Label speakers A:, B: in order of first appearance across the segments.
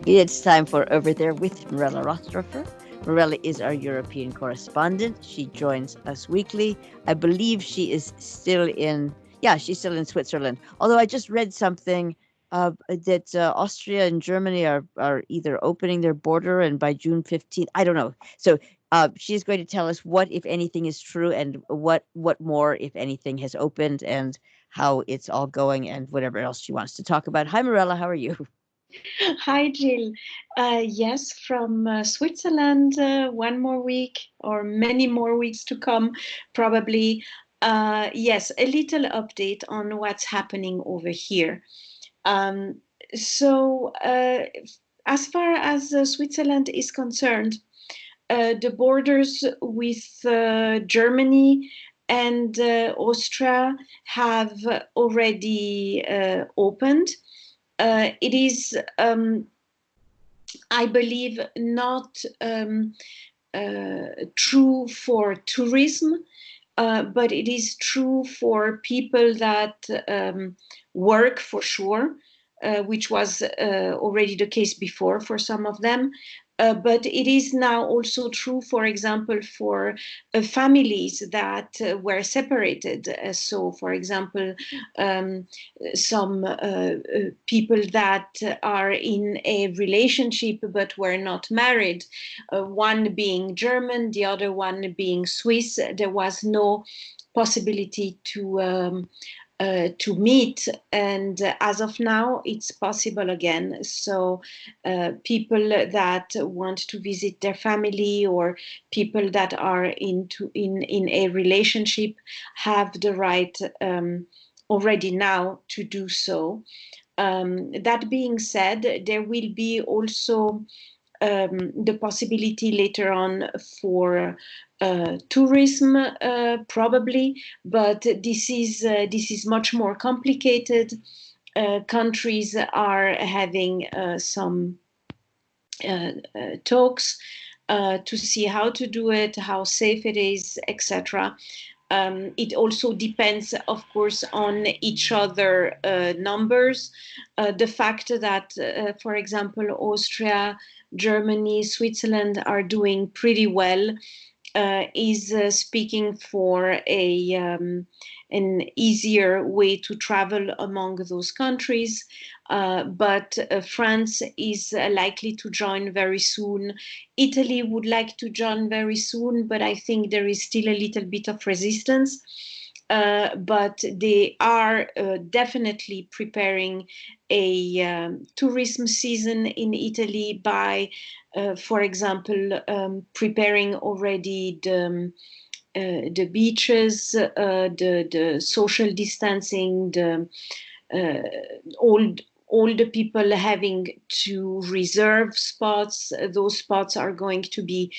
A: It's time for Over There with Mirella Rastorfer. Mirella is our European correspondent. She joins us weekly. I believe she is still in, yeah, she's still in Switzerland. Although I just read something that Austria and Germany are either opening their border and by June 15th, I don't know. So she's going to tell us what, if anything, is true and what more, if anything, has opened and how it's all going and whatever else she wants to talk about. Hi, Mirella. How are you?
B: Hi, Jill. Yes, from Switzerland, one more week or many more weeks to come, probably. Yes, a little update on what's happening over here. Um, so, as far as Switzerland is concerned, the borders with Germany and Austria have already opened. It is, I believe, not true for tourism, but it is true for people that work for sure, which was already the case before for some of them. But it is now also true, for example, for families that were separated. So, for example, some people that are in a relationship but were not married, one being German, the other one being Swiss. There was no possibility to meet, and as of now it's possible again. So people that want to visit their family or people that are in a relationship have the right already now to do so. That being said, there will be also the possibility later on for tourism, probably, but this is much more complicated. Countries are having some talks to see how to do it, how safe it is, etc. It also depends, of course, on each other numbers. The fact that, for example, Austria, Germany, Switzerland are doing pretty well is speaking for an easier way to travel among those countries. But France is likely to join very soon. Italy would like to join very soon, but I think there is still a little bit of resistance. But they are definitely preparing a tourism season in Italy by, for example, preparing already the beaches, the social distancing, all the people having to reserve spots. Those spots are going to be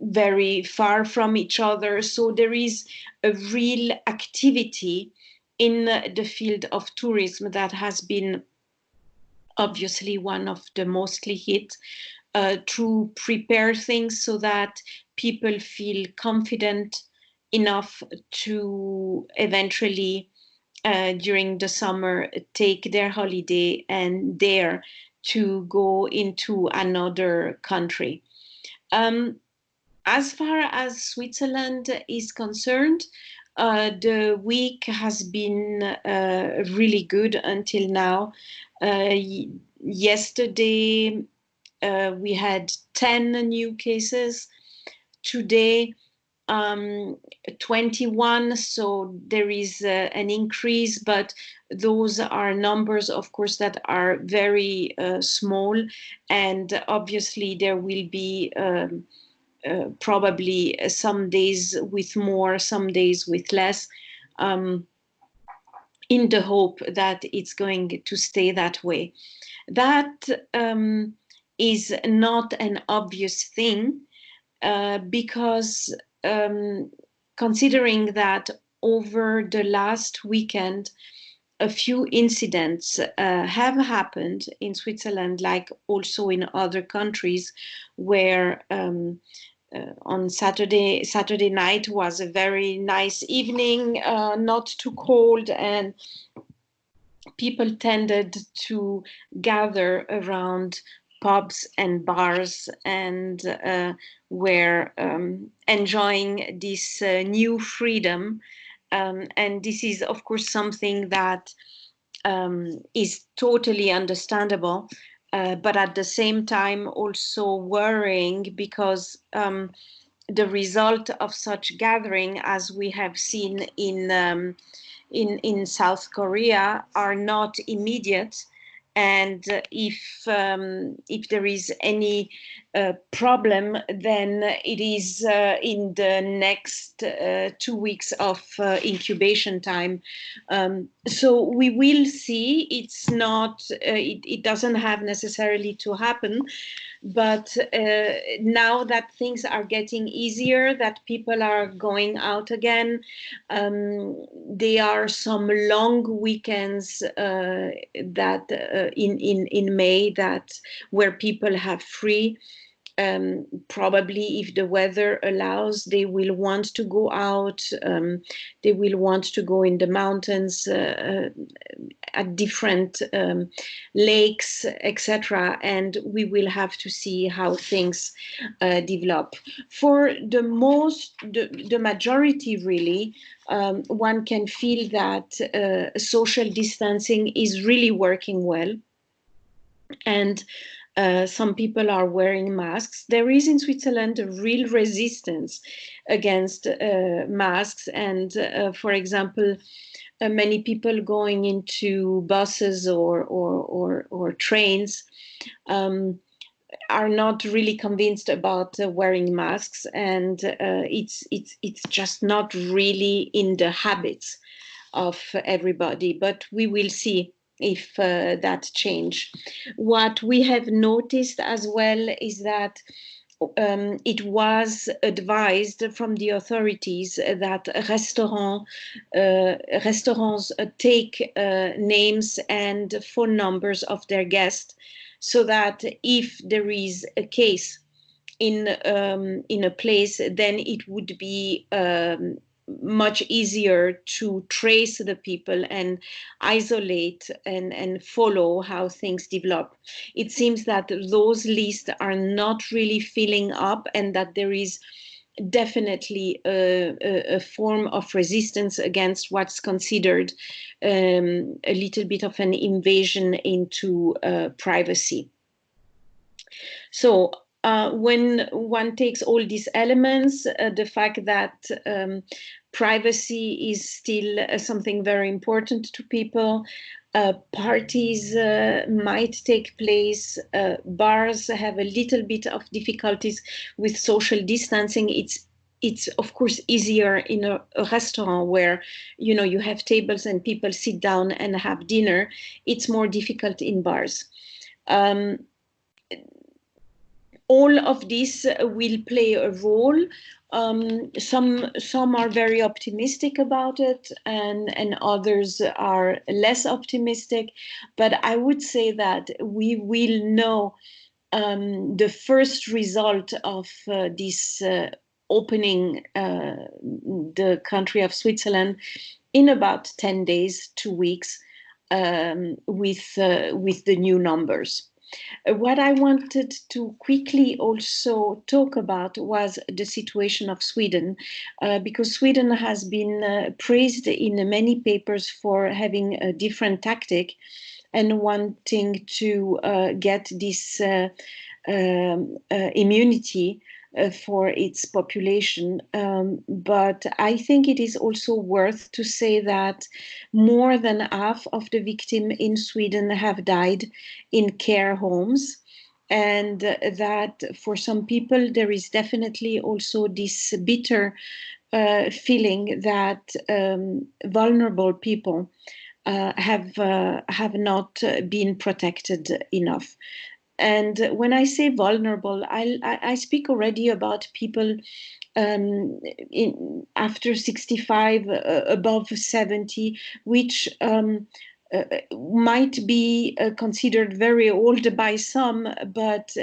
B: very far from each other. So there is a real activity in the field of tourism that has been obviously one of the mostly hit, to prepare things so that people feel confident enough to eventually, during the summer, take their holiday and dare to go into another country. As far as Switzerland is concerned, the week has been really good until now. Yesterday, we had 10 new cases. Today, 21, so there is an increase, but those are numbers, of course, that are very small, and obviously there will be probably some days with more, some days with less, in the hope that it's going to stay that way. That is not an obvious thing, because considering that over the last weekend, a few incidents have happened in Switzerland, like also in other countries, where on Saturday night was a very nice evening, not too cold, and people tended to gather around pubs and bars and were enjoying this new freedom. And this is, of course, something that is totally understandable, but at the same time also worrying, because the result of such gathering, as we have seen in South Korea, are not immediate. And if there is any problem, then it is in the next 2 weeks of incubation time. So we will see. It's not. It doesn't have necessarily to happen. But now that things are getting easier, that people are going out again, there are some long weekends that in May, that where people have free. Probably if the weather allows, they will want to go out. They will want to go in the mountains, at different lakes, etc. And we will have to see how things develop. For the majority, really, one can feel that social distancing is really working well. And some people are wearing masks. There is in Switzerland a real resistance against masks. And for example, many people going into buses or trains are not really convinced about wearing masks, and it's just not really in the habits of everybody. But we will see if that change. What we have noticed as well is that it was advised from the authorities that restaurants take names and phone numbers of their guests, so that if there is a case in a place, then it would be much easier to trace the people and isolate and follow how things develop. It seems that those lists are not really filling up, and that there is definitely a form of resistance against what's considered a little bit of an invasion into privacy. So when one takes all these elements, the fact that privacy is still something very important to people, parties might take place, bars have a little bit of difficulties with social distancing. It's of course easier in a restaurant where you have tables and people sit down and have dinner. It's more difficult in bars. All of this will play a role. Some are very optimistic about it, and others are less optimistic. But I would say that we will know the first result of this opening the country of Switzerland in about 10 days, 2 weeks, with the new numbers. What I wanted to quickly also talk about was the situation of Sweden, because Sweden has been praised in many papers for having a different tactic and wanting to get this immunity for its population. But I think it is also worth to say that more than half of the victims in Sweden have died in care homes, and that for some people there is definitely also this bitter feeling that vulnerable people have not been protected enough. And when I say vulnerable, I speak already about people after 65, above 70, which might be considered very old by some, but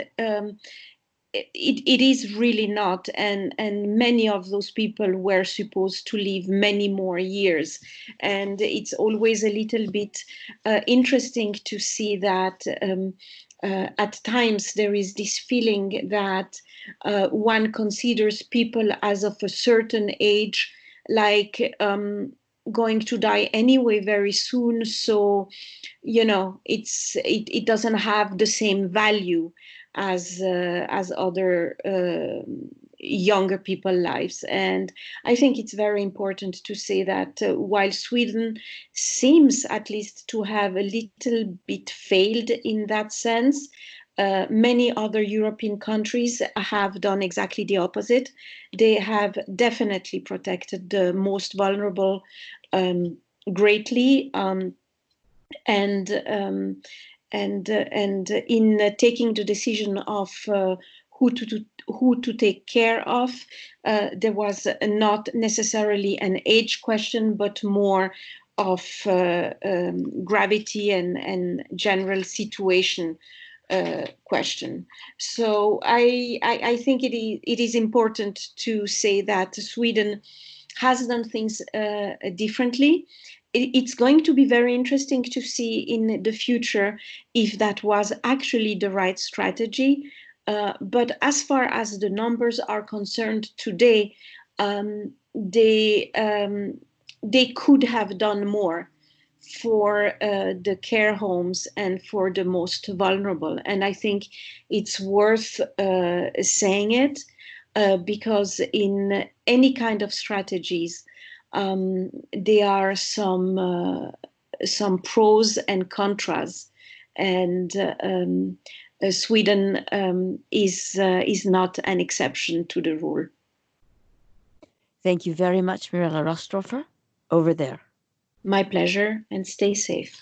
B: it is really not, and many of those people were supposed to live many more years, and it's always a little bit interesting to see that at times there is this feeling that one considers people as of a certain age like going to die anyway very soon, so it doesn't have the same value as other younger people lives. And I think it's very important to say that while Sweden seems at least to have a little bit failed in that sense, many other European countries have done exactly the opposite. They have definitely protected the most vulnerable greatly, and in taking the decision of who to take care of, there was not necessarily an age question, but more of gravity and general situation question. So I think it is important to say that Sweden has done things differently. It's going to be very interesting to see in the future if that was actually the right strategy. But as far as the numbers are concerned today, they could have done more for the care homes and for the most vulnerable. And I think it's worth saying it because in any kind of strategies, there are some pros and contras, and Sweden is not an exception to the rule.
A: Thank you very much, Mirella Rastorfer. Over there.
B: My pleasure, and stay safe.